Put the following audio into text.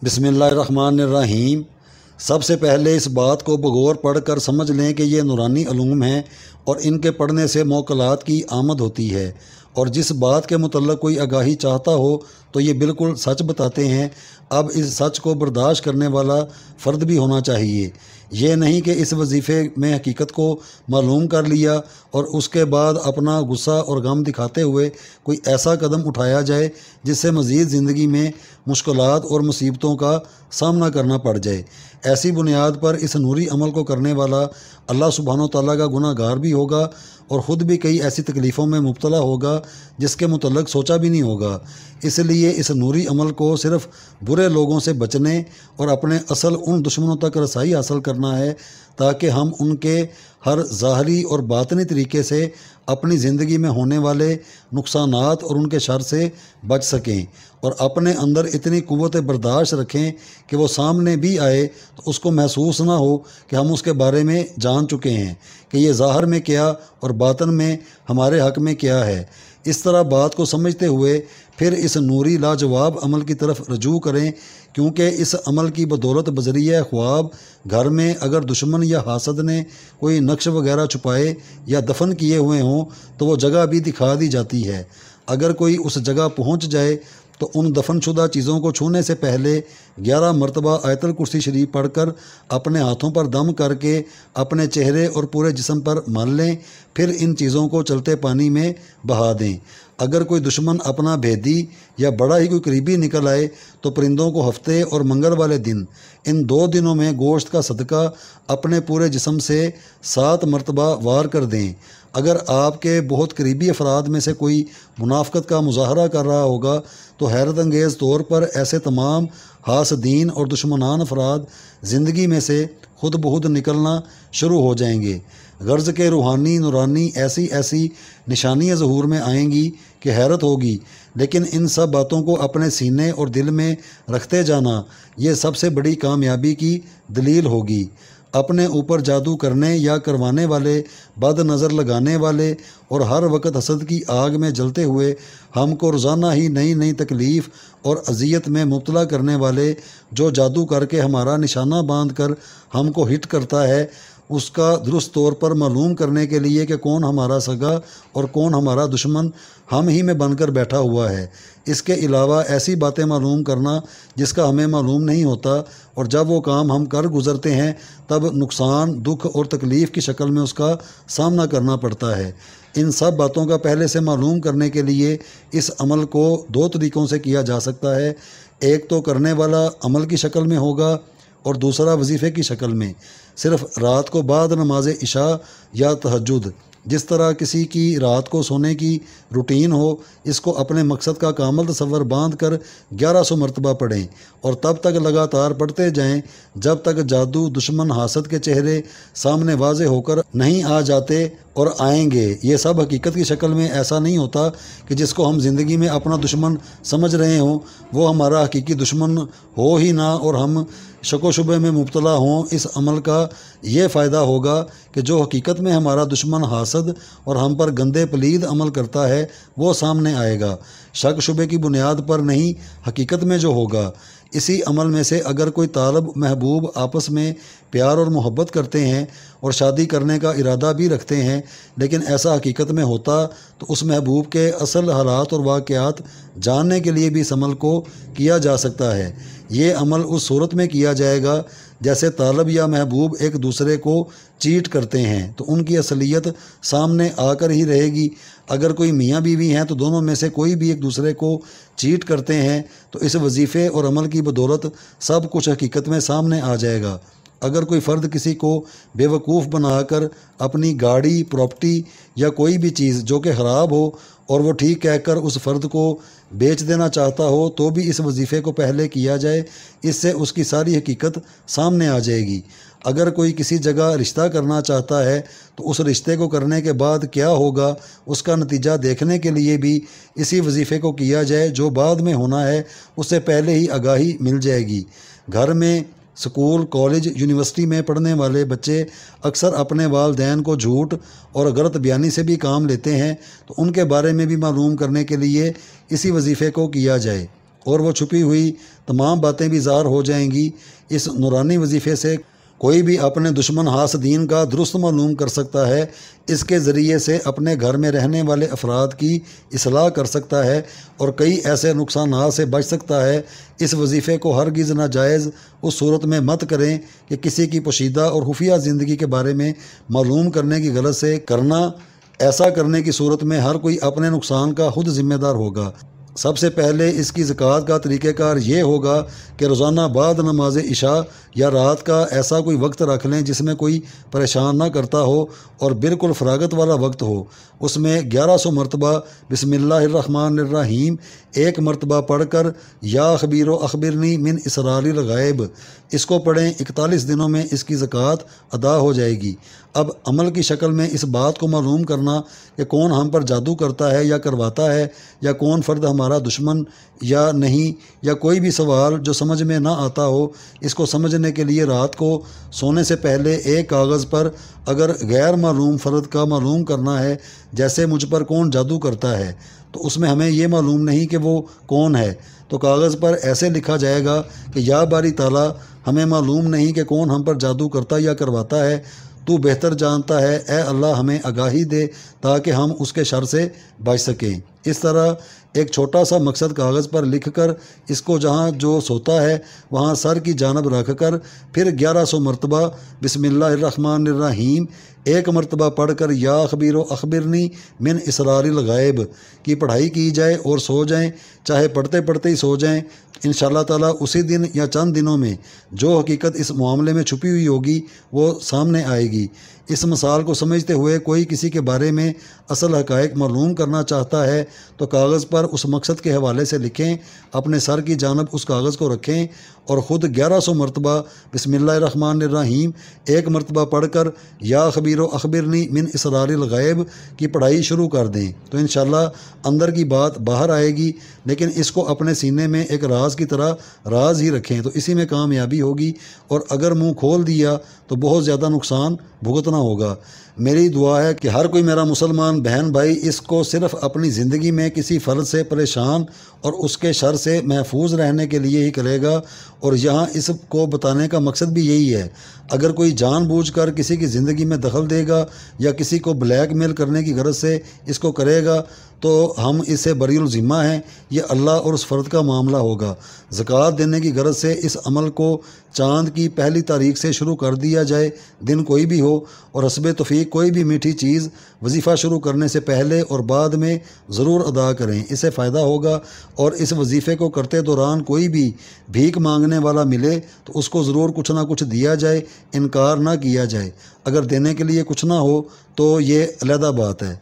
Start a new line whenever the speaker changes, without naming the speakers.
बिस्मिल्लाहिर्रहमानिर्रहीम। सबसे पहले इस बात को बगौर पढ़ कर समझ लें कि ये नूरानी उलूम हैं और इनके पढ़ने से मौकलात की आमद होती है, और जिस बात के मुतल्लक़ कोई आगाही चाहता हो तो ये बिल्कुल सच बताते हैं। अब इस सच को बर्दाश्त करने वाला फ़र्द भी होना चाहिए। ये नहीं कि इस वजीफ़े में हकीकत को मालूम कर लिया और उसके बाद अपना गुस्सा और गम दिखाते हुए कोई ऐसा कदम उठाया जाए जिससे मज़ीद ज़िंदगी में मुश्किलात और मुसीबतों का सामना करना पड़ जाए। ऐसी बुनियाद पर इस नूरी अमल को करने वाला अल्लाह सुब्हानो तआला का गुनाहगार भी होगा और ख़ुद भी कई ऐसी तकलीफ़ों में मुब्तला होगा जिसके मुतल्लक़ सोचा भी नहीं होगा। इसलिए इस नूरी अमल को सिर्फ़ बुरे लोगों से बचने और अपने असल उन दुश्मनों तक रसाई हासिल करना है ताकि हम उनके हर ज़ाहरी और बातनी तरीके से अपनी ज़िंदगी में होने वाले नुकसानात और उनके शर से बच सकें और अपने अंदर इतनी क़ुव्वत बर्दाश्त रखें कि वो सामने भी आए तो उसको महसूस ना हो कि हम उसके बारे में जान चुके हैं कि ये ज़ाहिर में क्या और बातन में हमारे हक़ में क्या है। इस तरह बात को समझते हुए फिर इस नूरी लाजवाब अमल की तरफ रजू करें, क्योंकि इस अमल की बदौलत बज़रिया ख्वाब घर में अगर दुश्मन या हासद ने कोई नक्श वगैरह छुपाए या दफन किए हुए हों तो वो जगह भी दिखा दी जाती है। अगर कोई उस जगह पहुंच जाए तो उन दफनशुदा चीज़ों को छूने से पहले 11 मरतबा आयतुल कुर्सी शरीफ पढ़कर अपने हाथों पर दम करके अपने चेहरे और पूरे जिस्म पर मल लें, फिर इन चीज़ों को चलते पानी में बहा दें। अगर कोई दुश्मन अपना भेदी या बड़ा ही कोई करीबी निकल आए तो परिंदों को हफ्ते और मंगल वाले दिन, इन 2 दिनों में गोश्त का सदका अपने पूरे जिस्म से 7 मरतबा वार कर दें। अगर आपके बहुत करीबी अफराद में से कोई मुनाफ़क़त का मुज़ाहरा कर रहा होगा तो हैरत अंगेज़ तौर पर ऐसे तमाम हासदीन और दुश्मनान अफराद ज़िंदगी में से खुद बहुद निकलना शुरू हो जाएंगे। गर्ज़ के रूहानी नूरानी ऐसी ऐसी निशानियाँ ज़हूर में आएंगी कि हैरत होगी। लेकिन इन सब बातों को अपने सीने और दिल में रखते जाना ये सबसे बड़ी कामयाबी की दलील होगी। अपने ऊपर जादू करने या करवाने वाले, बद नज़र लगाने वाले और हर वक्त हसद की आग में जलते हुए हमको रोज़ाना ही नई नई तकलीफ़ और अजियत में मुब्तला करने वाले, जो जादू करके हमारा निशाना बांध कर हमको हिट करता है, उसका दुरुस्त तौर पर मालूम करने के लिए कि कौन हमारा सगा और कौन हमारा दुश्मन हम ही में बनकर बैठा हुआ है। इसके अलावा ऐसी बातें मालूम करना जिसका हमें मालूम नहीं होता, और जब वो काम हम कर गुज़रते हैं तब नुकसान, दुख और तकलीफ़ की शक्ल में उसका सामना करना पड़ता है। इन सब बातों का पहले से मालूम करने के लिए इस अमल को 2 तरीक़ों से किया जा सकता है। एक तो करने वाला अमल की शक्ल में होगा और दूसरा वजीफ़े की शक्ल में, सिर्फ़ रात को बाद नमाज इशा या तहज्जुद। जिस तरह किसी की रात को सोने की रूटीन हो, इसको अपने मकसद का कामल तसव्वुर बांध कर 1100 मरतबा पढ़ें और तब तक लगातार पढ़ते जाएं जब तक जादू, दुश्मन, हासद के चेहरे सामने वाज़े होकर नहीं आ जाते और आएंगे। ये सब हकीकत की शक्ल में ऐसा नहीं होता कि जिसको हम ज़िंदगी में अपना दुश्मन समझ रहे हों वो हमारा हकीकी दुश्मन हो ही ना और हम शको शुबे में मुब्तला हों। इस अमल का ये फ़ायदा होगा कि जो हकीकत में हमारा दुश्मन हासद और हम पर गंदे पलीद अमल करता है वो सामने आएगा, शक शुबे की बुनियाद पर नहीं, हकीकत में जो होगा। इसी अमल में से अगर कोई तालब महबूब आपस में प्यार और मोहब्बत करते हैं और शादी करने का इरादा भी रखते हैं, लेकिन ऐसा हकीकत में होता तो उस महबूब के असल हालात और वाक़यात जानने के लिए भी इस अमल को किया जा सकता है। ये अमल उस सूरत में किया जाएगा जैसे तालब या महबूब एक दूसरे को चीट करते हैं तो उनकी असलियत सामने आकर ही रहेगी। अगर कोई मियाँ बीवी हैं तो दोनों में से कोई भी एक दूसरे को चीट करते हैं तो इस वजीफ़े और अमल की बदौलत सब कुछ हकीकत में सामने आ जाएगा। अगर कोई फ़र्द किसी को बेवकूफ़ बनाकर अपनी गाड़ी, प्रॉपर्टी या कोई भी चीज़ जो कि ख़राब हो और वो ठीक कहकर उस फ़र्द को बेच देना चाहता हो तो भी इस वजीफ़े को पहले किया जाए, इससे उसकी सारी हकीकत सामने आ जाएगी। अगर कोई किसी जगह रिश्ता करना चाहता है तो उस रिश्ते को करने के बाद क्या होगा उसका नतीजा देखने के लिए भी इसी वजीफ़े को किया जाए। जो बाद में होना है उससे पहले ही आगाही मिल जाएगी। घर में, स्कूल, कॉलेज, यूनिवर्सिटी में पढ़ने वाले बच्चे अक्सर अपने वालिदैन को झूठ और गलत बयानी से भी काम लेते हैं, तो उनके बारे में भी मालूम करने के लिए इसी वजीफ़े को किया जाए। اور وہ چھپی ہوئی تمام باتیں بھی ظاہر ہو جائیں گی۔ اس نورانی وظیفے سے کوئی بھی اپنے دشمن حاسدین کا درست معلوم کر سکتا ہے، اس کے ذریعے سے اپنے گھر میں رہنے والے افراد کی اصلاح کر سکتا ہے اور کئی ایسے نقصانات سے بچ سکتا ہے۔ اس وظیفے کو ہرگز ناجائز اس صورت میں مت کریں کہ کسی کی پوشیدہ اور خفیہ زندگی کے بارے میں معلوم کرنے کی غرض سے کرنا۔ ایسا کرنے کی صورت میں ہر کوئی اپنے نقصان کا خود ذمہ دار ہوگا۔ سب سے پہلے اس کی زکوٰۃ کا طریقہ کار یہ ہوگا کہ روزانہ بعد نماز عشاء یا رات کا ایسا کوئی وقت رکھ لیں جس میں کوئی پریشان نہ کرتا ہو اور بالکل فراغت والا وقت ہو۔ اس میں 1100 مرتبہ بسم اللہ الرحمن الرحیم ایک مرتبہ پڑھ کر یا خبیر و اخبرنی من اسرار الغیب اس کو پڑھیں۔ 41 دنوں میں اس کی زکوٰۃ ادا ہو جائے گی۔ اب عمل کی شکل میں اس بات کو معلوم کرنا کہ کون ہم پر جادو کرتا ہے یا کرواتا ہے، یا کون فرد ہمارا دشمن یا نہیں، یا کوئی بھی سوال جو سمجھ میں نہ آتا ہو، اس کو سمجھنے کے لیے رات کو سونے سے پہلے ایک کاغذ پر اگر غیر معلوم فرد کا معلوم کرنا ہے، جیسے مجھ پر کون جادو کرتا ہے، تو اس میں ہمیں یہ معلوم نہیں کہ وہ کون ہے، تو کاغذ پر ایسے لکھا جائے گا کہ یا باری تعالیٰ، ہمیں معلوم نہیں کہ کون ہم پر جادو کرتا یا کرواتا ہے، تو بہتر جانتا ہے، اے اللہ ہمیں آگاہی دے تاکہ ہم اس کے شر سے بچ سکیں۔ اس طرح ایک چھوٹا سا مقصد کاغذ پر لکھ کر اس کو جہاں جو سوتا ہے وہاں سر کی جانب رکھ کر پھر 1100 مرتبہ بسم اللہ الرحمن الرحیم ایک مرتبہ پڑھ کر یا خبیر و اخبرنی من اسرار الغیب کی پڑھائی کی جائے اور سو جائیں، چاہے پڑھتے پڑھتے ہی سو جائیں۔ انشاءاللہ تعالیٰ اسی دن یا چند دنوں میں جو حقیقت اس معاملے میں چھپی ہوئی ہوگی وہ سامنے آئے گی۔ اس مثال کو سمجھتے ہوئے کوئی کسی کے بارے میں اصل حقائق معلوم کرنا چاہتا ہے تو کاغذ پر اس مقصد کے حوالے سے لکھیں، اپنے سر کی جانب اس کاغذ کو رکھیں اور خود 1100 مرتبہ بسم اللہ الرحمن الرحیم ایک مرتبہ پڑھ کر یا خبیر و اخبرنی من اسرار الغیب کی پڑھائی شروع کر دیں، تو انشاءاللہ اندر کی بات باہر آئے گی، لیکن اس کو اپنے سینے میں ایک راز کی طرح راز ہی رکھیں تو اسی میں کامیابی ہوگی، اور اگر منہ کھول دیا تو بہت زیادہ نقصان بھگتنا ہوگا۔ میری دعا ہے کہ ہر کوئی میرا مسلمان بہن بھائی اس کو صرف اپنی زندگی میں کسی فرد سے پریشان اور اس کے شر سے محفوظ رہنے کے لیے ہی کرے گا، اور یہاں اس کو بتانے کا مقصد بھی یہی ہے۔ اگر کوئی جان بوجھ کر کسی کی زندگی میں دخل دے گا یا کسی کو بلیک میل کرنے کی غرض سے اس کو کرے گا تو ہم اس سے بری الذمہ ہیں، یہ اللہ اور اس فرد کا معاملہ ہوگا۔ زکوٰۃ دینے کی غرض سے اس عمل کو چاند کی پہلی تاریخ سے شروع کر دیا جائے، دن کوئی بھی ہو، اور حسب توفیق کوئی بھی میٹھی چیز وظیفہ شروع کرنے سے پہلے اور بعد میں ضرور ادا کریں، اس سے فائدہ ہوگا۔ اور اس وظیفے کو کرتے دوران کوئی بھی بھیک مانگنے والا ملے تو اس کو ضرور کچھ نہ کچھ دیا جائے، انکار نہ کیا جائے۔ اگر دینے کے لیے کچھ نہ ہو تو یہ علیحدہ بات ہے۔